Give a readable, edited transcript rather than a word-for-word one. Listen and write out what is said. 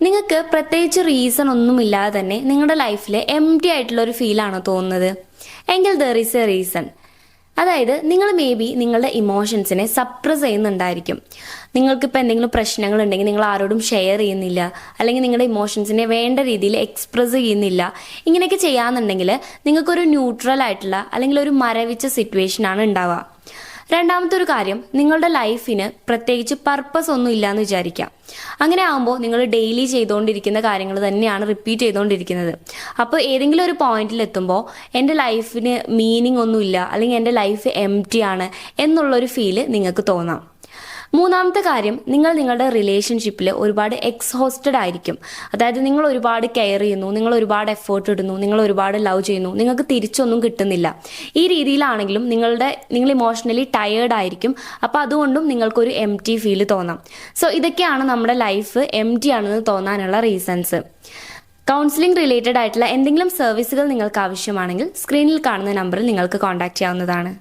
നിങ്ങൾക്ക് പ്രത്യേകിച്ച് റീസൺ ഒന്നുമില്ലാതെ തന്നെ നിങ്ങളുടെ ലൈഫിൽ എംപ്റ്റി ആയിട്ടുള്ള ഒരു ഫീലാണോ തോന്നുന്നത്? എങ്കിൽ ദർ ഈസ് എ റീസൺ. അതായത് നിങ്ങൾ മേ ബി നിങ്ങളുടെ ഇമോഷൻസിനെ സപ്രസ് ചെയ്യുന്നുണ്ടായിരിക്കും. നിങ്ങൾക്കിപ്പോൾ എന്തെങ്കിലും പ്രശ്നങ്ങൾ ഉണ്ടെങ്കിൽ നിങ്ങൾ ആരോടും ഷെയർ ചെയ്യുന്നില്ല, അല്ലെങ്കിൽ നിങ്ങളുടെ ഇമോഷൻസിനെ വേണ്ട രീതിയിൽ എക്സ്പ്രസ് ചെയ്യുന്നില്ല. ഇങ്ങനെയൊക്കെ ചെയ്യാന്നുണ്ടെങ്കിൽ നിങ്ങൾക്കൊരു ന്യൂട്രൽ ആയിട്ടുള്ള അല്ലെങ്കിൽ ഒരു മരവിച്ച സിറ്റുവേഷൻ ആണ് ഉണ്ടാവുക. രണ്ടാമത്തെ ഒരു കാര്യം, നിങ്ങളുടെ ലൈഫിന് പ്രത്യേകിച്ച് പർപ്പസ് ഒന്നും ഇല്ലാന്ന് വിചാരിക്കാം. അങ്ങനെ ആകുമ്പോൾ നിങ്ങൾ ഡെയിലി ചെയ്തുകൊണ്ടിരിക്കുന്ന കാര്യങ്ങൾ തന്നെയാണ് റിപ്പീറ്റ് ചെയ്തുകൊണ്ടിരിക്കുന്നത്. അപ്പോൾ ഏതെങ്കിലും ഒരു പോയിന്റിൽ എത്തുമ്പോൾ എൻ്റെ ലൈഫിന് മീനിങ് ഒന്നുമില്ല, അല്ലെങ്കിൽ എൻ്റെ ലൈഫ് എംപ്റ്റി ആണ് എന്നുള്ളൊരു ഫീല് നിങ്ങൾക്ക് തോന്നാം. മൂന്നാമത്തെ കാര്യം, നിങ്ങൾ നിങ്ങളുടെ റിലേഷൻഷിപ്പിൽ ഒരുപാട് എക്സ്ഹോസ്റ്റഡ് ആയിരിക്കും. അതായത് നിങ്ങൾ ഒരുപാട് കെയർ ചെയ്യുന്നു, നിങ്ങൾ ഒരുപാട് എഫേർട്ട് ഇടുന്നു, നിങ്ങൾ ഒരുപാട് ലവ് ചെയ്യുന്നു, നിങ്ങൾക്ക് തിരിച്ചൊന്നും കിട്ടുന്നില്ല. ഈ രീതിയിലാണെങ്കിലും നിങ്ങൾ ഇമോഷണലി ടയേർഡ് ആയിരിക്കും. അപ്പോൾ അതുകൊണ്ടും നിങ്ങൾക്കൊരു എംപ്റ്റി ഫീൽ തോന്നാം. സോ ഇതൊക്കെയാണ് നമ്മുടെ ലൈഫ് എംപ്റ്റി ആണെന്ന് തോന്നാനുള്ള റീസൺസ്. കൗൺസിലിംഗ് റിലേറ്റഡ് ആയിട്ടുള്ള എന്തെങ്കിലും സർവീസുകൾ നിങ്ങൾക്ക് ആവശ്യമാണെങ്കിൽ സ്ക്രീനിൽ കാണുന്ന നമ്പറിൽ നിങ്ങൾക്ക് കോൺടാക്ട് ചെയ്യാവുന്നതാണ്.